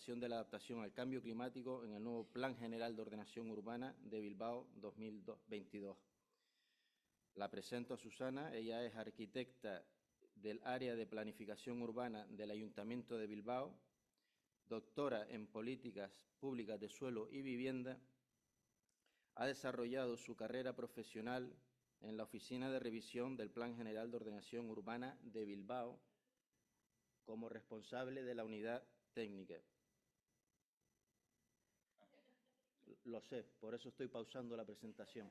participación de la adaptación al cambio climático en el nuevo Plan General de Ordenación Urbana de Bilbao 2022. La presento a Susana, ella es arquitecta del área de planificación urbana del Ayuntamiento de Bilbao, doctora en políticas públicas de suelo y vivienda. Ha desarrollado su carrera profesional en la Oficina de Revisión del Plan General de Ordenación Urbana de Bilbao como responsable de la unidad técnica. Lo sé, por eso estoy pausando la presentación.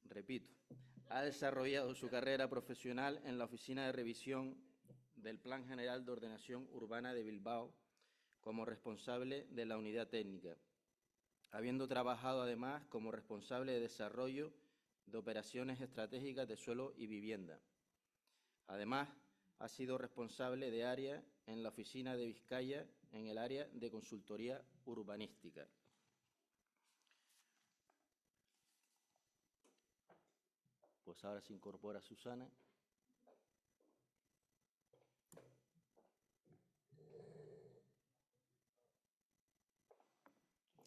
Repito, ha desarrollado su carrera profesional en la Oficina de Revisión del Plan General de Ordenación Urbana de Bilbao como responsable de la unidad técnica, habiendo trabajado además como responsable de desarrollo de operaciones estratégicas de suelo y vivienda. Además, ha sido responsable de área en la Oficina de Vizcaya en el área de consultoría urbanística. Pues ahora se incorpora Susana.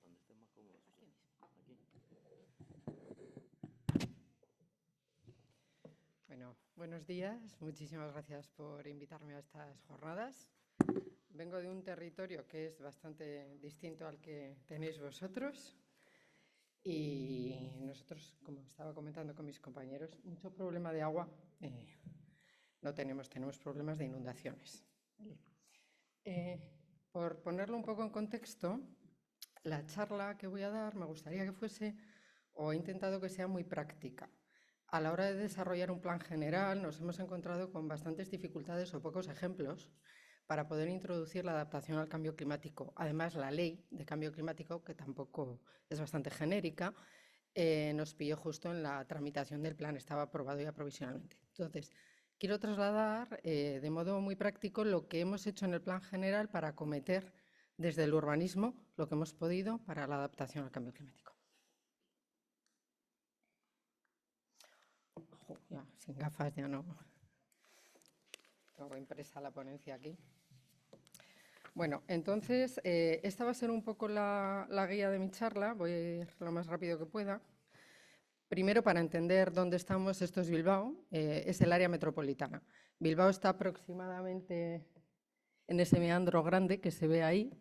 ¿Dónde estés más cómodo, Susana? Aquí. Bueno, buenos días. Muchísimas gracias por invitarme a estas jornadas. Vengo de un territorio que es bastante distinto al que tenéis vosotros. Y nosotros, como estaba comentando con mis compañeros, mucho problema de agua no tenemos problemas de inundaciones. Por ponerlo un poco en contexto, la charla que voy a dar me gustaría que fuese, o he intentado que sea muy práctica. A la hora de desarrollar un plan general nos hemos encontrado con bastantes dificultades o pocos ejemplos para poder introducir la adaptación al cambio climático. Además, la ley de cambio climático, que tampoco es bastante genérica, nos pilló justo en la tramitación del plan, estaba aprobado ya provisionalmente. Entonces, quiero trasladar de modo muy práctico lo que hemos hecho en el plan general para acometer desde el urbanismo lo que hemos podido para la adaptación al cambio climático. Ojo, ya, sin gafas ya no. Tengo impresa la ponencia aquí. Bueno, entonces, esta va a ser un poco la guía de mi charla. Voy a ir lo más rápido que pueda. Primero, para entender dónde estamos, esto es Bilbao, es el área metropolitana. Bilbao está aproximadamente en ese meandro grande que se ve ahí.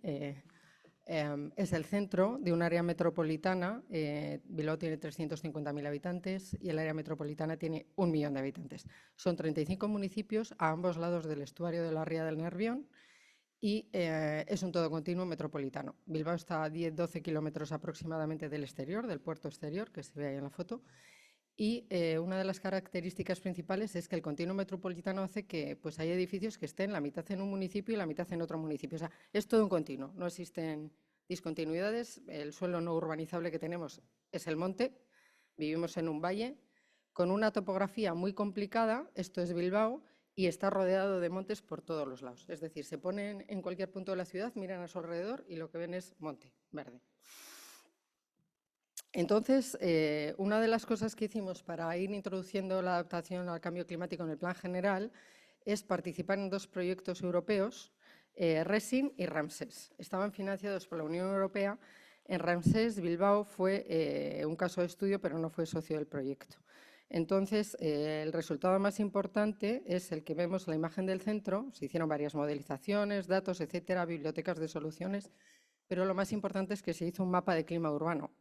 Es el centro de un área metropolitana. Bilbao tiene 350.000 habitantes y el área metropolitana tiene 1 millón de habitantes. Son 35 municipios a ambos lados del estuario de la ría del Nervión y es un todo continuo metropolitano. Bilbao está a 10-12 kilómetros aproximadamente del exterior, del puerto exterior, que se ve ahí en la foto. Y una de las características principales es que el continuo metropolitano hace que pues, hay edificios que estén la mitad en un municipio y la mitad en otro municipio. O sea, es todo un continuo, no existen discontinuidades. El suelo no urbanizable que tenemos es el monte, vivimos en un valle con una topografía muy complicada, esto es Bilbao, y está rodeado de montes por todos los lados. Es decir, se ponen en cualquier punto de la ciudad, miran a su alrededor y lo que ven es monte verde. Entonces, una de las cosas que hicimos para ir introduciendo la adaptación al cambio climático en el plan general es participar en 2 proyectos europeos, RESIN y Ramsés. Estaban financiados por la Unión Europea. En Ramsés, Bilbao fue un caso de estudio, pero no fue socio del proyecto. Entonces, el resultado más importante es el que vemos en la imagen del centro. Se hicieron varias modelizaciones, datos, etcétera, bibliotecas de soluciones, pero lo más importante es que se hizo un mapa de clima urbano,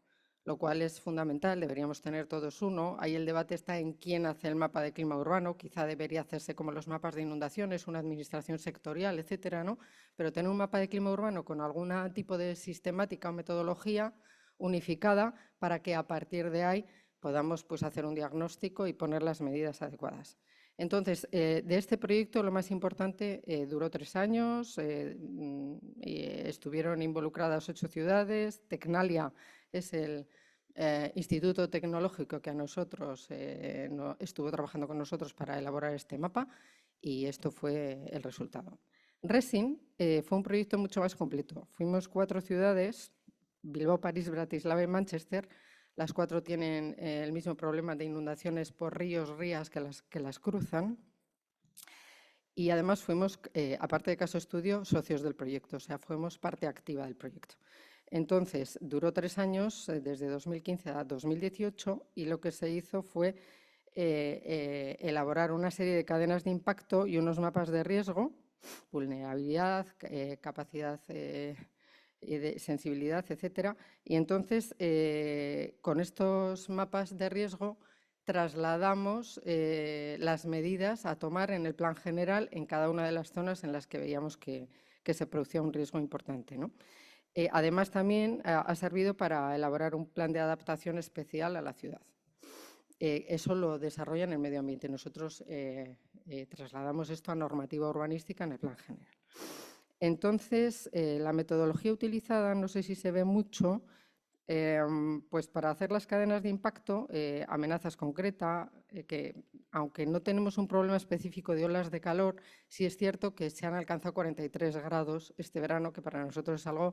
lo cual es fundamental, deberíamos tener todos uno. Ahí el debate está en quién hace el mapa de clima urbano, quizá debería hacerse como los mapas de inundaciones, una administración sectorial, etcétera, ¿no? Pero tener un mapa de clima urbano con algún tipo de sistemática o metodología unificada para que a partir de ahí podamos pues, hacer un diagnóstico y poner las medidas adecuadas. Entonces, de este proyecto lo más importante duró 3 años, estuvieron involucradas 8 ciudades. Tecnalia es el instituto tecnológico que a nosotros estuvo trabajando con nosotros para elaborar este mapa y esto fue el resultado. RESIN fue un proyecto mucho más completo. Fuimos 4 ciudades, Bilbao, París, Bratislava y Manchester. Las 4 tienen el mismo problema de inundaciones por ríos, rías que las cruzan. y además fuimos, aparte de caso estudio, socios del proyecto, o sea, fuimos parte activa del proyecto. Entonces, duró 3 años, desde 2015 a 2018, y lo que se hizo fue elaborar una serie de cadenas de impacto y unos mapas de riesgo, vulnerabilidad, capacidad de sensibilidad, etcétera. Y entonces, con estos mapas de riesgo, trasladamos las medidas a tomar en el plan general en cada una de las zonas en las que veíamos que se producía un riesgo importante, ¿no? Además, también ha servido para elaborar un plan de adaptación especial a la ciudad. Eso lo desarrolla en el medio ambiente. Nosotros trasladamos esto a normativa urbanística en el plan general. Entonces, la metodología utilizada, no sé si se ve mucho, pues para hacer las cadenas de impacto, amenazas concretas, que aunque no tenemos un problema específico de olas de calor, sí es cierto que se han alcanzado 43 grados este verano, que para nosotros es algo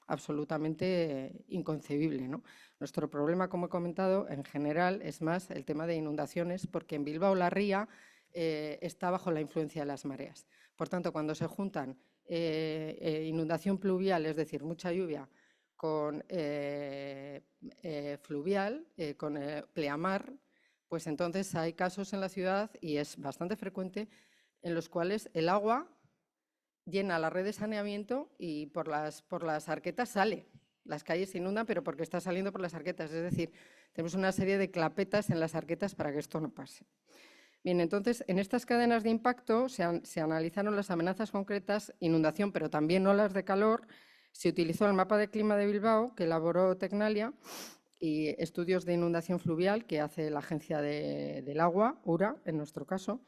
absolutamente inconcebible, ¿no? Nuestro problema, como he comentado, en general es más el tema de inundaciones, porque en Bilbao la ría está bajo la influencia de las mareas. Por tanto, cuando se juntan inundación pluvial, es decir, mucha lluvia, con fluvial, con pleamar, pues entonces hay casos en la ciudad, y es bastante frecuente, en los cuales el agua llena la red de saneamiento y por las arquetas sale. Las calles se inundan, pero porque está saliendo por las arquetas. Es decir, tenemos una serie de clapetas en las arquetas para que esto no pase. Bien, entonces, en estas cadenas de impacto se analizaron las amenazas concretas, inundación, pero también olas de calor. Se utilizó el mapa de clima de Bilbao, que elaboró Tecnalia, y estudios de inundación fluvial que hace la Agencia del Agua, URA, en nuestro caso.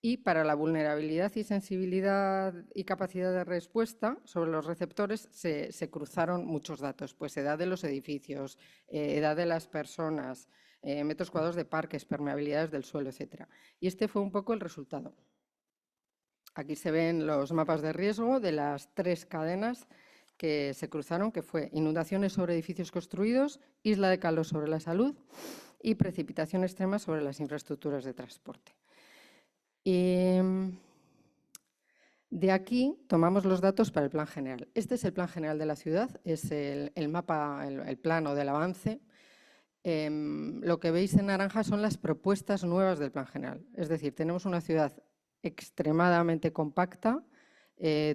Y para la vulnerabilidad y sensibilidad y capacidad de respuesta sobre los receptores se cruzaron muchos datos, pues edad de los edificios, edad de las personas, metros cuadrados de parques, permeabilidades del suelo, etcétera. Y este fue un poco el resultado. Aquí se ven los mapas de riesgo de las 3 cadenas que se cruzaron, que fue inundaciones sobre edificios construidos, isla de calor sobre la salud y precipitación extrema sobre las infraestructuras de transporte. Y de aquí tomamos los datos para el plan general. Este es el plan general de la ciudad, es el mapa, el plano del avance. Lo que veis en naranja son las propuestas nuevas del plan general. Es decir, tenemos una ciudad extremadamente compacta,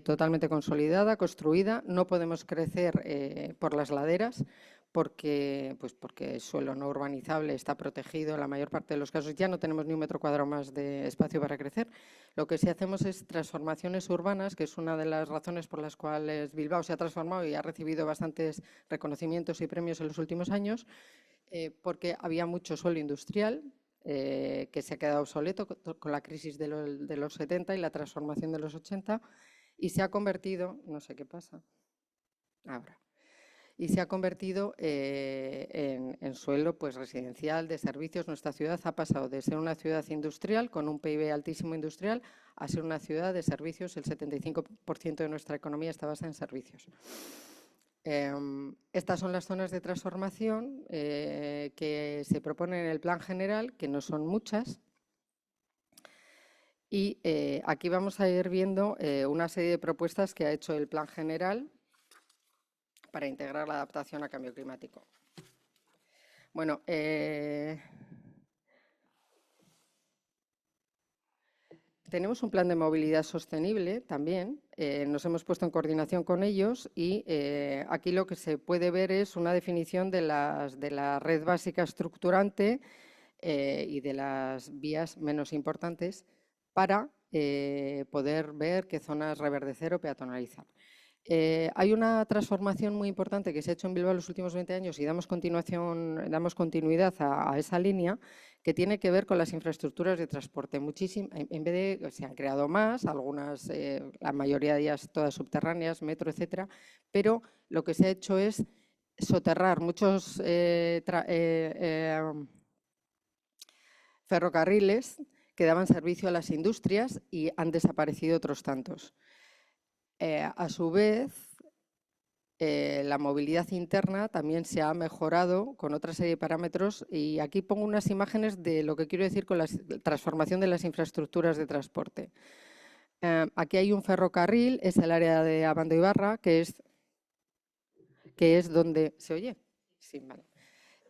totalmente consolidada, construida. No podemos crecer por las laderas porque el suelo no urbanizable está protegido. En la mayor parte de los casos ya no tenemos ni un metro cuadrado más de espacio para crecer. Lo que sí hacemos es transformaciones urbanas, que es una de las razones por las cuales Bilbao se ha transformado y ha recibido bastantes reconocimientos y premios en los últimos años, porque había mucho suelo industrial que se ha quedado obsoleto con la crisis de los 70 y la transformación de los 80, y se ha convertido, no sé qué pasa, ahora, y se ha convertido en suelo pues, residencial, de servicios. Nuestra ciudad ha pasado de ser una ciudad industrial, con un PIB altísimo industrial, a ser una ciudad de servicios. El 75% de nuestra economía está basada en servicios. Estas son las zonas de transformación que se proponen en el plan general, que no son muchas. Y aquí vamos a ir viendo una serie de propuestas que ha hecho el plan general para integrar la adaptación a cambio climático. Bueno, tenemos un plan de movilidad sostenible también, nos hemos puesto en coordinación con ellos, y aquí lo que se puede ver es una definición de la red básica estructurante y de las vías menos importantes para poder ver qué zonas reverdecer o peatonalizar. Hay una transformación muy importante que se ha hecho en Bilbao en los últimos 20 años y damos continuidad a esa línea, que tiene que ver con las infraestructuras de transporte. En vez de, se han creado más, algunas, la mayoría de ellas todas subterráneas, metro, etcétera, pero lo que se ha hecho es soterrar muchos ferrocarriles que daban servicio a las industrias, y han desaparecido otros tantos. A su vez, la movilidad interna también se ha mejorado con otra serie de parámetros, y aquí pongo unas imágenes de lo que quiero decir con la transformación de las infraestructuras de transporte. Aquí hay un ferrocarril, es el área de Abando y Barra, que es donde... ¿Se oye? Sí, vale.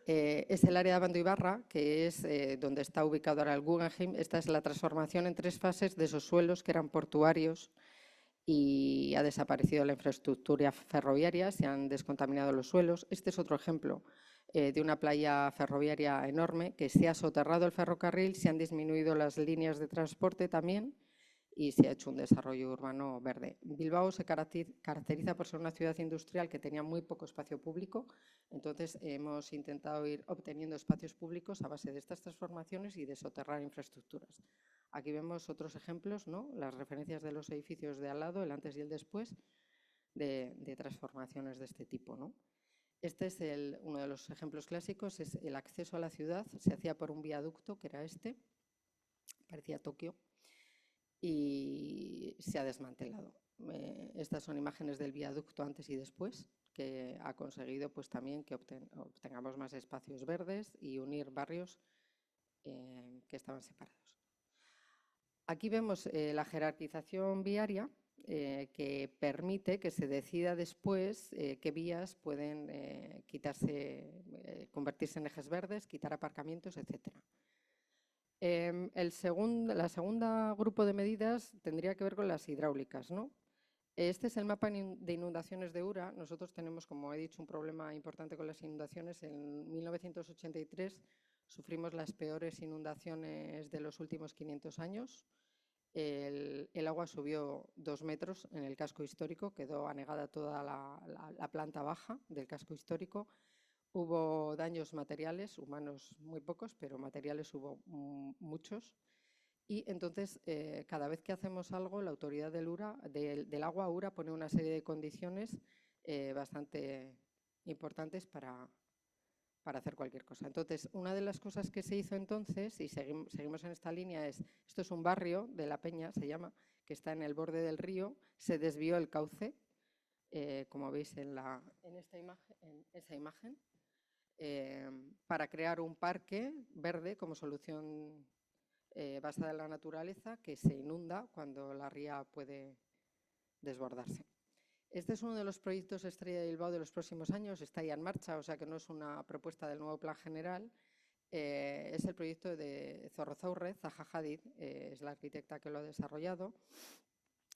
Es el área de Abando y Barra, que es donde está ubicado ahora el Guggenheim. Esta es la transformación en 3 fases de esos suelos que eran portuarios y ha desaparecido la infraestructura ferroviaria, se han descontaminado los suelos. Este es otro ejemplo de una playa ferroviaria enorme que se ha soterrado el ferrocarril, se han disminuido las líneas de transporte también y se ha hecho un desarrollo urbano verde. Bilbao se caracteriza por ser una ciudad industrial que tenía muy poco espacio público, entonces hemos intentado ir obteniendo espacios públicos a base de estas transformaciones y de soterrar infraestructuras. Aquí vemos otros ejemplos, ¿no? Las referencias de los edificios de al lado, el antes y el después, de transformaciones de este tipo, ¿no? Este es uno de los ejemplos clásicos, es el acceso a la ciudad, se hacía por un viaducto, que era este, parecía Tokio, y se ha desmantelado. Estas son imágenes del viaducto antes y después, que ha conseguido pues, también que obtengamos más espacios verdes y unir barrios que estaban separados. Aquí vemos la jerarquización viaria que permite que se decida después qué vías pueden convertirse en ejes verdes, quitar aparcamientos, etcétera. La segunda grupo de medidas tendría que ver con las hidráulicas, ¿no? Este es el mapa de inundaciones de Ura. Nosotros tenemos, como he dicho, un problema importante con las inundaciones. En 1983 sufrimos las peores inundaciones de los últimos 500 años. El agua subió 2 metros en el casco histórico, quedó anegada toda la planta baja del casco histórico. Hubo daños materiales, humanos muy pocos, pero materiales hubo muchos. Y entonces, cada vez que hacemos algo, la autoridad del agua Ura pone una serie de condiciones bastante importantes para hacer cualquier cosa. Entonces, una de las cosas que se hizo entonces, y seguimos en esta línea, esto es un barrio de La Peña, se llama, que está en el borde del río, se desvió el cauce, como veis en esa imagen, para crear un parque verde como solución basada en la naturaleza que se inunda cuando la ría puede desbordarse. Este es uno de los proyectos estrella de Bilbao de los próximos años, está ya en marcha, o sea que no es una propuesta del nuevo plan general. Es el proyecto de Zorrozaurre, Zaha Hadid, es la arquitecta que lo ha desarrollado,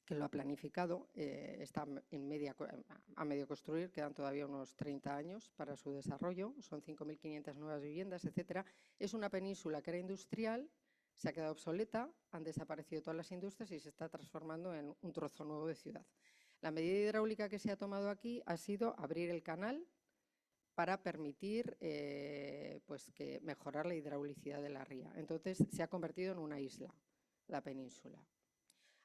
que lo ha planificado, está a medio construir, quedan todavía unos 30 años para su desarrollo, son 5.500 nuevas viviendas, etcétera. Es una península que era industrial, se ha quedado obsoleta, han desaparecido todas las industrias y se está transformando en un trozo nuevo de ciudad. La medida hidráulica que se ha tomado aquí ha sido abrir el canal para permitir pues que mejorar la hidraulicidad de la ría. Entonces se ha convertido en una isla, la península.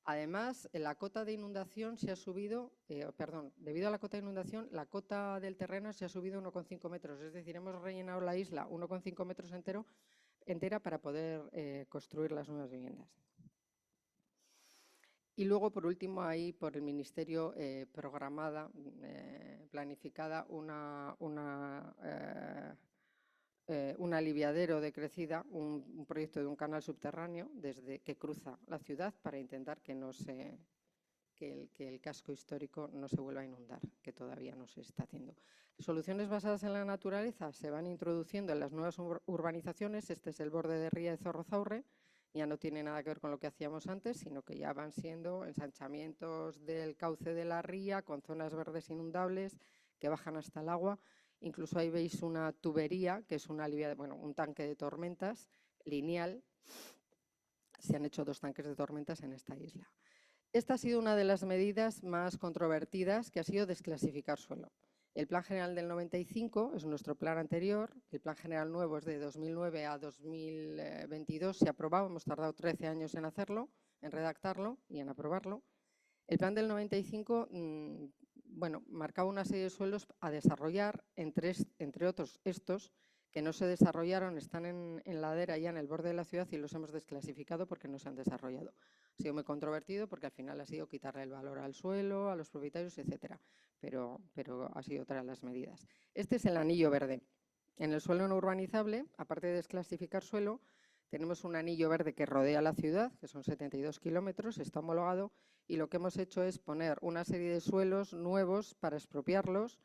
Además, la cota de inundación se ha subido, debido a la cota de inundación, la cota del terreno se ha subido 1,5 metros. Es decir, hemos rellenado la isla 1,5 metros entera para poder construir las nuevas viviendas. Y luego, por último, hay por el Ministerio planificada un aliviadero de crecida, un proyecto de un canal subterráneo que cruza la ciudad para intentar que el casco histórico no se vuelva a inundar, que todavía no se está haciendo. Soluciones basadas en la naturaleza se van introduciendo en las nuevas urbanizaciones. Este es el borde de ría de Zorrozaurre. Ya no tiene nada que ver con lo que hacíamos antes, sino que ya van siendo ensanchamientos del cauce de la ría con zonas verdes inundables que bajan hasta el agua. Incluso ahí veis una tubería, que es un tanque de tormentas lineal. Se han hecho 2 tanques de tormentas en esta isla. Esta ha sido una de las medidas más controvertidas, que ha sido desclasificar suelo. El Plan General del 95 es nuestro plan anterior, el Plan General nuevo es de 2009 a 2022, se ha aprobado, hemos tardado 13 años en hacerlo, en redactarlo y en aprobarlo. El plan del 95 marcaba una serie de suelos a desarrollar, entre otros estos, que no se desarrollaron, están en ladera ya en el borde de la ciudad y los hemos desclasificado porque no se han desarrollado. Ha sido muy controvertido porque al final ha sido quitarle el valor al suelo, a los propietarios, etcétera. Pero ha sido otra de las medidas. Este es el anillo verde. En el suelo no urbanizable, aparte de desclasificar suelo, Tenemos un anillo verde que rodea la ciudad, que son 72 kilómetros, está homologado, y lo que hemos hecho es poner una serie de suelos nuevos para expropiarlos,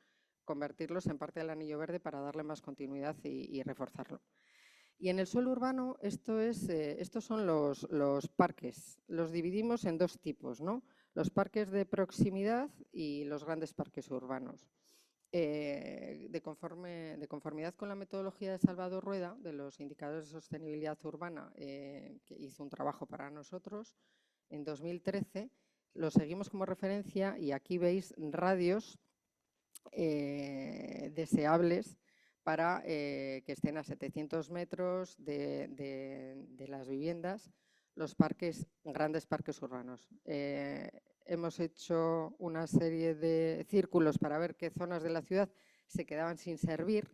convertirlos en parte del anillo verde para darle más continuidad y reforzarlo. Y en el suelo urbano, estos son los parques. Los dividimos en dos tipos, ¿no? Los parques de proximidad y los grandes parques urbanos. De conformidad con la metodología de Salvador Rueda, de los indicadores de sostenibilidad urbana, que hizo un trabajo para nosotros en 2013, lo seguimos como referencia y aquí veis radios deseables para que estén a 700 metros de las viviendas, los grandes parques urbanos. Hemos hecho una serie de círculos para ver qué zonas de la ciudad se quedaban sin servir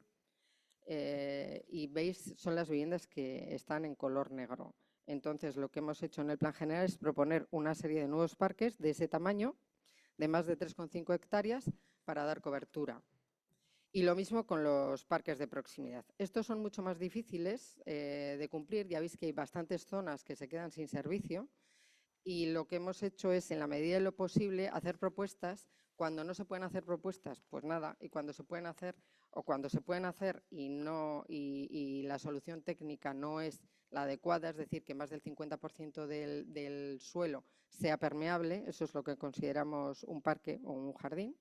y veis, son las viviendas que están en color negro. Entonces, lo que hemos hecho en el plan general es proponer una serie de nuevos parques de ese tamaño, de más de 3,5 hectáreas, para dar cobertura. Y lo mismo con los parques de proximidad. Estos son mucho más difíciles de cumplir. Ya veis que hay bastantes zonas que se quedan sin servicio. Y lo que hemos hecho es, en la medida de lo posible, hacer propuestas. Cuando no se pueden hacer propuestas, pues nada. Y cuando se pueden hacer, o cuando se pueden hacer y la solución técnica no es la adecuada, es decir, que más del 50% del suelo sea permeable, eso es lo que consideramos un parque o un jardín,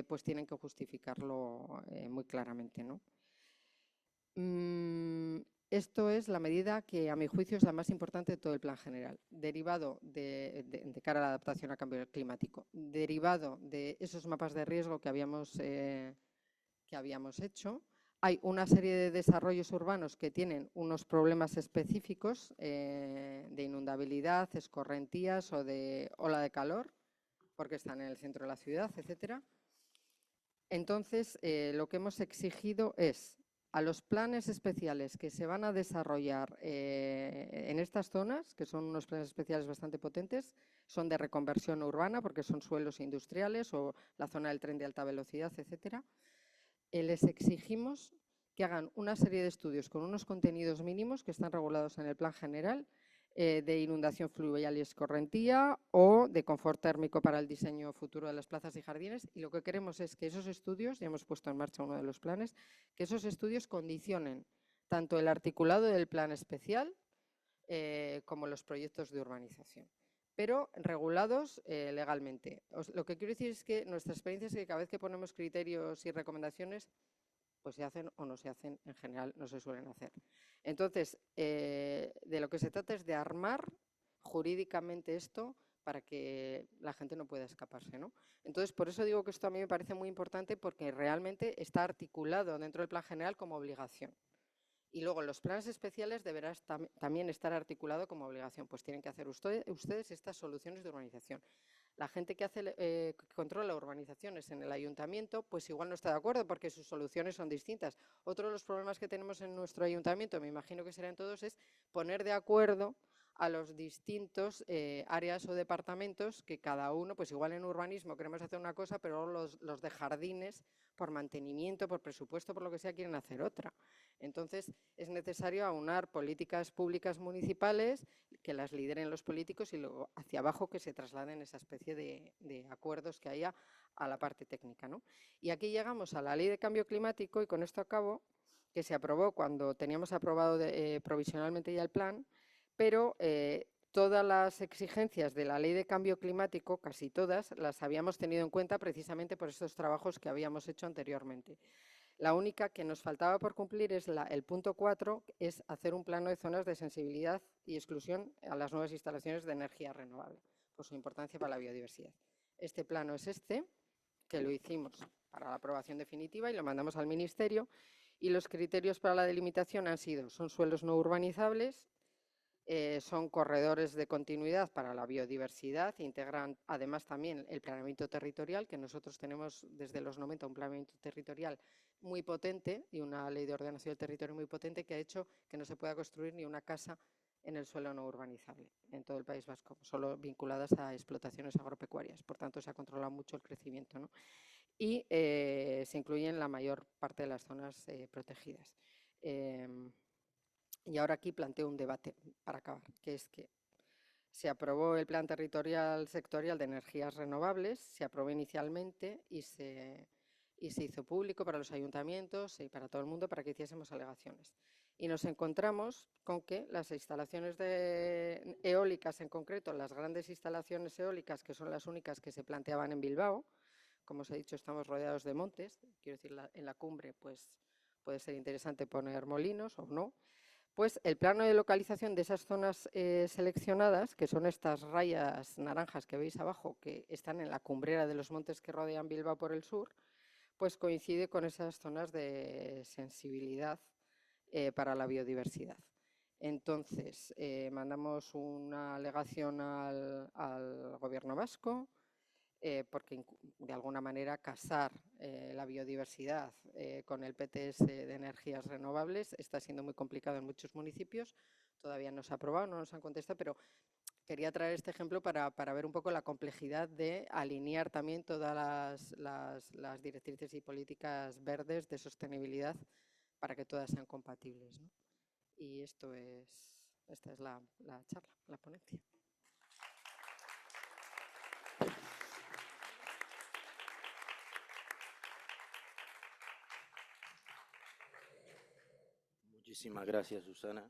pues tienen que justificarlo muy claramente, ¿no? Esto es la medida que, a mi juicio, es la más importante de todo el plan general, derivado de cara a la adaptación al cambio climático, derivado de esos mapas de riesgo que habíamos hecho. Hay una serie de desarrollos urbanos que tienen unos problemas específicos de inundabilidad, escorrentías o de ola de calor, porque están en el centro de la ciudad, etcétera. Entonces, lo que hemos exigido es a los planes especiales que se van a desarrollar en estas zonas, que son unos planes especiales bastante potentes, son de reconversión urbana, porque son suelos industriales o la zona del tren de alta velocidad, etcétera. Les exigimos que hagan una serie de estudios con unos contenidos mínimos que están regulados en el plan general, de inundación fluvial y escorrentía o de confort térmico para el diseño futuro de las plazas y jardines. Y lo que queremos es que esos estudios, ya hemos puesto en marcha uno de los planes, que esos estudios condicionen tanto el articulado del plan especial como los proyectos de urbanización, pero regulados legalmente. Lo que quiero decir es que nuestra experiencia es que cada vez que ponemos criterios y recomendaciones, pues se hacen o no se hacen, en general no se suelen hacer. Entonces, de lo que se trata es de armar jurídicamente esto para que la gente no pueda escaparse, ¿no? Entonces, por eso digo que esto a mí me parece muy importante, porque realmente está articulado dentro del plan general como obligación. Y luego los planes especiales deberán también estar articulado como obligación, pues tienen que hacer ustedes estas soluciones de urbanización. La gente que controla urbanizaciones en el ayuntamiento, pues igual no está de acuerdo porque sus soluciones son distintas. Otro de los problemas que tenemos en nuestro ayuntamiento, me imagino que serán todos, es poner de acuerdo a los distintos áreas o departamentos que cada uno, pues igual en urbanismo queremos hacer una cosa, pero los de jardines, por mantenimiento, por presupuesto, por lo que sea, quieren hacer otra. Entonces, es necesario aunar políticas públicas municipales que las lideren los políticos y luego hacia abajo que se trasladen esa especie de acuerdos que haya a la parte técnica, ¿no? Y aquí llegamos a la Ley de Cambio Climático, y con esto acabo, que se aprobó cuando teníamos aprobado provisionalmente ya el plan, pero todas las exigencias de la Ley de Cambio Climático, casi todas, las habíamos tenido en cuenta precisamente por estos trabajos que habíamos hecho anteriormente. La única que nos faltaba por cumplir es el punto 4, es hacer un plano de zonas de sensibilidad y exclusión a las nuevas instalaciones de energía renovable, por su importancia para la biodiversidad. Este plano es que lo hicimos para la aprobación definitiva y lo mandamos al Ministerio, y los criterios para la delimitación son suelos no urbanizables, son corredores de continuidad para la biodiversidad, integran además también el planeamiento territorial, que nosotros tenemos desde los 90 un planeamiento territorial muy potente y una ley de ordenación del territorio muy potente que ha hecho que no se pueda construir ni una casa en el suelo no urbanizable en todo el País Vasco, solo vinculadas a explotaciones agropecuarias. Por tanto, se ha controlado mucho el crecimiento, ¿no? Y se incluyen la mayor parte de las zonas protegidas. Y ahora aquí planteo un debate para acabar, que es que se aprobó el Plan Territorial Sectorial de Energías Renovables, se aprobó inicialmente y se hizo público para los ayuntamientos y para todo el mundo para que hiciésemos alegaciones. Y nos encontramos con que las instalaciones eólicas, en concreto las grandes instalaciones eólicas, que son las únicas que se planteaban en Bilbao, como os he dicho, estamos rodeados de montes, quiero decir, en la cumbre pues puede ser interesante poner molinos o no, pues el plano de localización de esas zonas seleccionadas, que son estas rayas naranjas que veis abajo, que están en la cumbrera de los montes que rodean Bilbao por el sur, pues coincide con esas zonas de sensibilidad para la biodiversidad. Entonces, mandamos una alegación al Gobierno vasco, porque de alguna manera casar la biodiversidad con el PTS de energías renovables está siendo muy complicado en muchos municipios. Todavía no se ha aprobado, no nos han contestado, pero quería traer este ejemplo para ver un poco la complejidad de alinear también todas las directrices y políticas verdes de sostenibilidad para que todas sean compatibles, ¿no? Y esta es la charla, la ponencia. Muchísimas gracias, Susana.